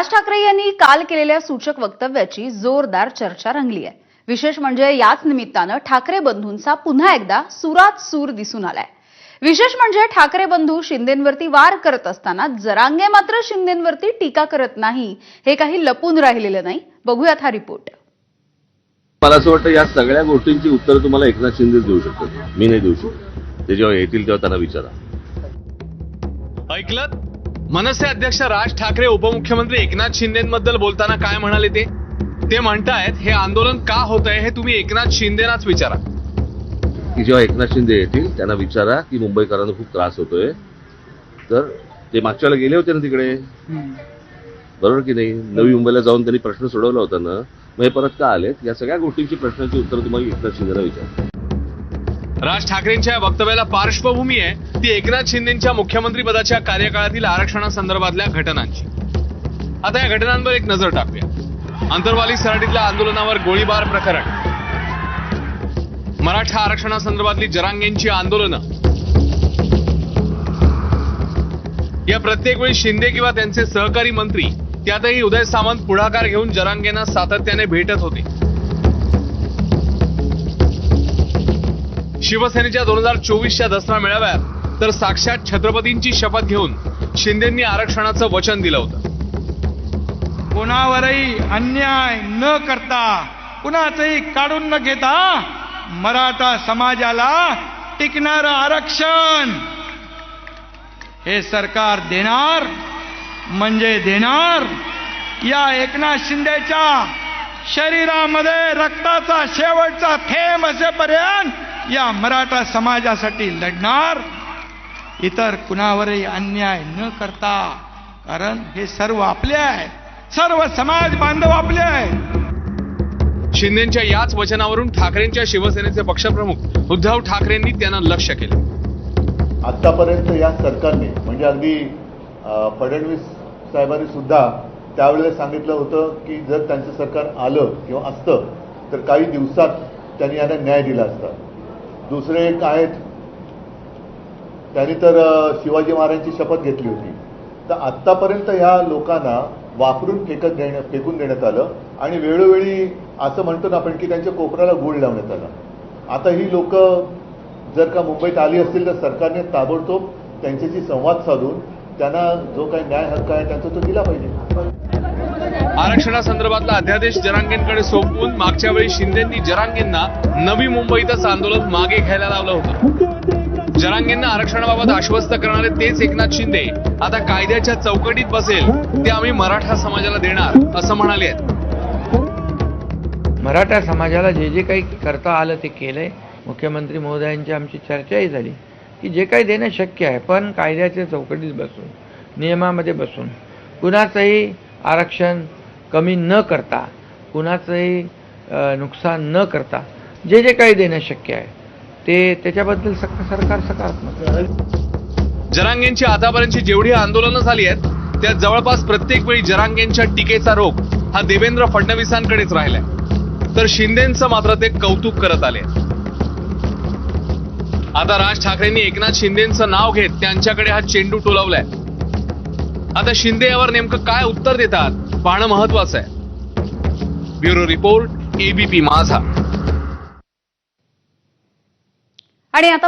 राज ठाकरे यांनी काल केलेल्या सूचक वक्तव्याची जोरदार चर्चा रंगली आहे। विशेष म्हणजे याच निमित्तानं ठाकरे बंधूंचा पुन्हा एकदा सुरात सूर दिसून आलाय। विशेष म्हणजे ठाकरे बंधू शिंदेंवरती वार करत असताना जरांगे मात्र शिंदेंवरती टीका करत नाही, हे काही लपून राहिलेलं नाही। बघूयात हा रिपोर्ट। मला असं वाटतं या सगळ्या गोष्टींची उत्तर तुम्हाला एकनाथ शिंदे देऊ शकतात, मी नाही देऊ शकत। ते जेव्हा येतील तेव्हा त्यांना विचारा। ऐकलं? मनसे अध्यक्ष राज ठाकरे उपमुख्यमंत्री एकनाथ शिंदेबद्दल बोलताना काय म्हणाले ते म्हणतायत हे आंदोलन का होतंय हे तुम्ही एकनाथ शिंदेनाच विचारा। की जेव्हा एकनाथ शिंदे येतील त्यांना विचारा की मुंबईकरांना खूप त्रास होतोय, तर ते मागच्या वेळेला गेले होते ना तिकडे, बरोबर की नाही? नवी मुंबईला जाऊन त्यांनी प्रश्न सोडवला होता ना, मग हे परत का आलेत? या सगळ्या गोष्टींची प्रश्नांची उत्तर तुम्हाला एकनाथ शिंदेला विचारा। राज ठाकरेंच्या वक्तव्याला पार्श्वभूमी आहे ती एकनाथ शिंदेच्या मुख्यमंत्री पदाच्या कार्यकाळातील आरक्षणासंदर्भातल्या घटनांची। आता या घटनांवर एक नजर टाकूया। अंतरवाली सराटीतल्या आंदोलनावर गोळीबार प्रकरण, मराठा आरक्षणासंदर्भातली जरांगेंची आंदोलनं, या प्रत्येक वेळी शिंदे किंवा त्यांचे सहकारी मंत्री, त्यातही उदय सामंत पुढाकार घेऊन जरांगेंना सातत्याने भेटत होते। शिवसेनेच्या 2024च्या दसरा मेळाव्यात तर साक्षात छत्रपतींची शपथ घेऊन शिंदेंनी आरक्षणाचं वचन दिलं होतं। कोणावरही अन्याय न करता, कुणाचंही काढून न घेता मराठा समाजाला टिकणारं आरक्षण हे सरकार देणार म्हणजे देणार। या एकनाथ शिंदेच्या शरीरामध्ये रक्ताचा शेवटचा थेंब असेपर्यंत या मराठा समाजासाठी लढणार, इतर कुणावरही अन्याय न करता। कारण हे सर्व आपले आहे, सर्व समाज बांधव आपले आहे। शिंदेच्या याच वचनावरून ठाकरेंच्या शिवसेनेचे पक्षप्रमुख उद्धव ठाकरेंनी त्यांना लक्ष्य केलं। आतापर्यंत या सरकारने म्हणजे अगदी फडणवीस साहेबांनी सुद्धा त्यावेळेला सांगितलं होतं की जर त्यांचं सरकार आलं किंवा असतं तर काही दिवसात त्यांनी यांना न्याय दिला असता। दुसरे एक आहेत, त्यांनी तर शिवाजी महाराजांची शपथ घेतली होती। तर आत्तापर्यंत ह्या लोकांना वापरून फेकून देण्यात आलं आणि वेळोवेळी असं म्हणतो ना आपण की त्यांच्या कोपऱ्याला गुळ लावण्यात आला। आता ही लोक जर का मुंबईत आली असतील तर सरकारने ताबडतोब त्यांच्याशी संवाद साधून त्यांना जो काही न्याय हक्क आहे त्यांचा तो दिला पाहिजे। आरक्षणासंदर्भातला अध्यादेश जरांगेंकडे सोपवून मागच्या वेळी शिंदेंनी जरांगेंना नवी मुंबईतच आंदोलन मागे घ्यायला लावलं होतं। जरांगेंना आरक्षणाबाबत आश्वस्त करणारे तेच एकनाथ शिंदे आता कायद्याच्या चौकटीत बसेल ते आम्ही मराठा समाजाला देणार असं म्हणाले आहेत। मराठा समाजाला जे जे काही करता आलं ते केलंय। मुख्यमंत्री महोदयांची आमची चर्चाही झाली की जे काही देणं शक्य आहे, पण कायद्याच्या चौकटीत बसून, नियमामध्ये बसून, कुणाचंही आरक्षण कमी न करता, कुणाचंही नुकसान न करता जे जे काही देणं शक्य आहे ते त्याच्याबद्दल सरकार सकारात्मक आहे। जरांगेंची आतापर्यंतची जेवढी आंदोलनं झाली आहेत त्यात जवळपास प्रत्येक वेळी जरांगेंच्या टीकेचा रोग हा देवेंद्र फडणवीसांकडेच राहिलाय, तर शिंदेंचं मात्र ते कौतुक करत आले। आता राज ठाकरेंनी एकनाथ शिंदेंचं नाव घेत त्यांच्याकडे हा चेंडू टोलवलाय। आता शिंदे यावर नेमकं काय उत्तर देतात पाहणं महत्वाचं आहे। ब्युरो रिपोर्ट, एबीपी माझा। आणि आता